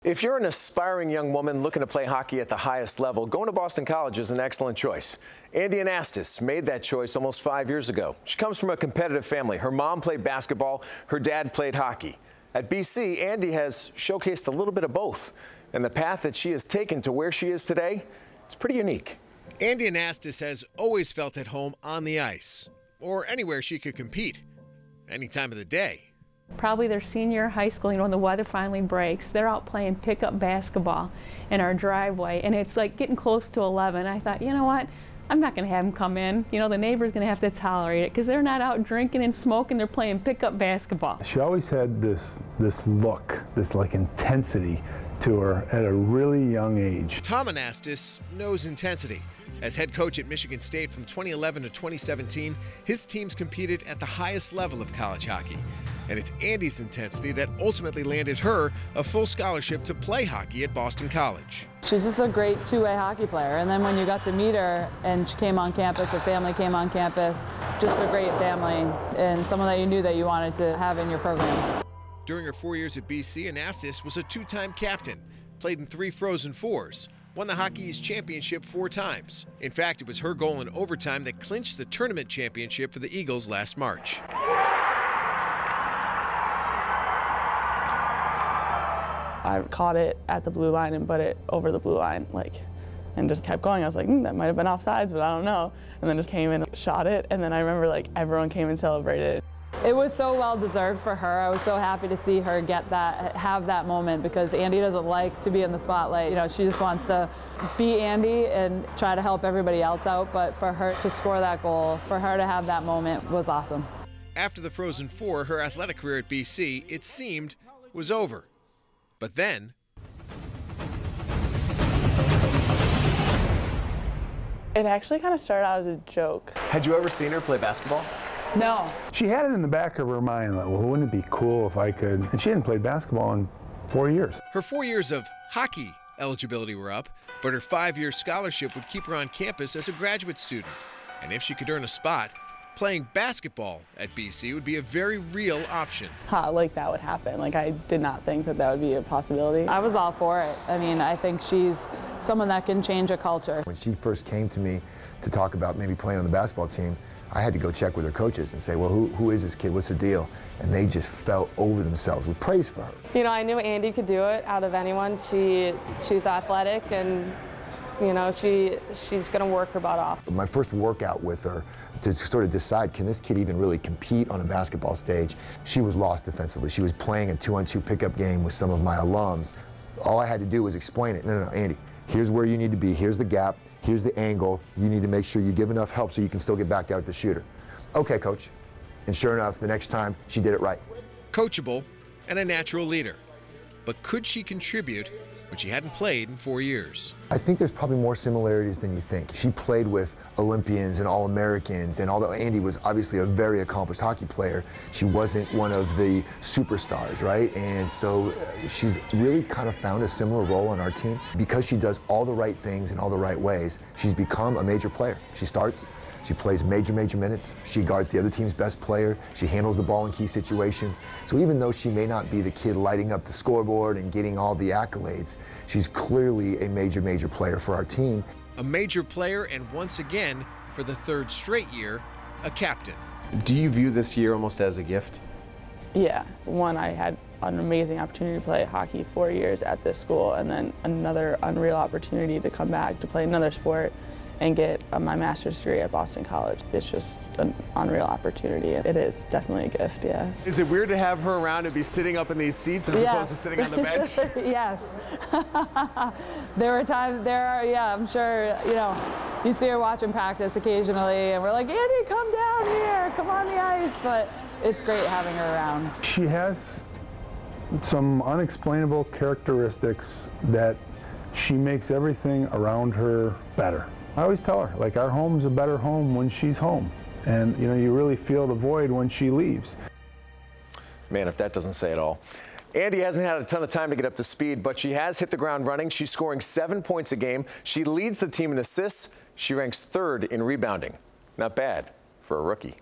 If you're an aspiring young woman looking to play hockey at the highest level, going to Boston College is an excellent choice. Andie Anastos made that choice almost 5 years ago. She comes from a competitive family. Her mom played basketball, her dad played hockey. At BC, Andie has showcased a little bit of both. And the path that she has taken to where she is today, it's pretty unique. Andie Anastos has always felt at home on the ice, or anywhere she could compete, any time of the day. Probably their senior year of high school, when the weather finally breaks, they're out playing pickup basketball in our driveway, and it's like getting close to 11. I thought, you know what, I'm not going to have them come in. The neighbor's going to have to tolerate it because they're not out drinking and smoking, they're playing pickup basketball. She always had this look, this like intensity to her at a really young age. Tom Anastos knows intensity. As head coach at Michigan State from 2011 to 2017, his teams competed at the highest level of college hockey. And it's Andie's intensity that ultimately landed her a full scholarship to play hockey at Boston College. She's just a great two-way hockey player. And then when you got to meet her and she came on campus, her family came on campus, just a great family and someone that you knew that you wanted to have in your program. During her 4 years at BC, Anastos was a two-time captain, played in 3 Frozen Fours, won the Hockey East Championship 4 times. In fact, it was her goal in overtime that clinched the tournament championship for the Eagles last March. I caught it at the blue line and put it over the blue line, and just kept going. I was like, that might have been offsides, but I don't know. And then just came and shot it, and then I remember everyone came and celebrated. It was so well deserved for her. I was so happy to see her have that moment, because Andie doesn't like to be in the spotlight. She just wants to be Andie and try to help everybody else out, but for her to score that goal, for her to have that moment was awesome. After the Frozen Four, her athletic career at BC, it seemed, was over. But then, it actually kind of started out as a joke. Had you ever seen her play basketball? No. She had it in the back of her mind, well, wouldn't it be cool if I could? And she hadn't played basketball in 4 years. Her 4 years of hockey eligibility were up, but her 5-year scholarship would keep her on campus as a graduate student. And if she could earn a spot, playing basketball at BC would be a very real option. That would happen. I did not think that would be a possibility. I was all for it. I think she's someone that can change a culture. When she first came to me to talk about maybe playing on the basketball team, I had to go check with her coaches and say, well, who is this kid? What's the deal? And they just fell over themselves with praise for her. I knew Andie could do it out of anyone. She's athletic, and she's going to work her butt off. My first workout with her to sort of decide, can this kid even really compete on a basketball stage? She was lost defensively. She was playing a 2-on-2 pickup game with some of my alums. All I had to do was explain it. No, Andie, here's where you need to be. Here's the gap. Here's the angle. You need to make sure you give enough help so you can still get back out to the shooter. Okay, coach. And sure enough, the next time, she did it right. Coachable and a natural leader. But could she contribute when she hadn't played in 4 years? I think there's probably more similarities than you think. She played with Olympians and All-Americans, and although Andie was obviously a very accomplished hockey player, she wasn't one of the superstars, right? And so she's really kind of found a similar role on our team. Because she does all the right things in all the right ways, she's become a major player. She starts, she plays major minutes. She guards the other team's best player. She handles the ball in key situations. So even though she may not be the kid lighting up the scoreboard and getting all the accolades, she's clearly a major player for our team. A major player, and once again, for the 3rd straight year, a captain. Do you view this year almost as a gift? Yeah. One, I had an amazing opportunity to play hockey 4 years at this school, and then another unreal opportunity to come back to play another sport and get my master's degree at Boston College. It's just an unreal opportunity. It is definitely a gift, yeah. Is it weird to have her around and be sitting up in these seats as opposed to sitting on the bench? Yes. There are, I'm sure, you see her watching practice occasionally, and we're like, Andie, come down here, come on the ice, but it's great having her around. She has some unexplainable characteristics that she makes everything around her better. I always tell her, our home's a better home when she's home. And, you really feel the void when she leaves. Man, if that doesn't say it all. Andie hasn't had a ton of time to get up to speed, but she has hit the ground running. She's scoring 7 points a game. She leads the team in assists. She ranks 3rd in rebounding. Not bad for a rookie.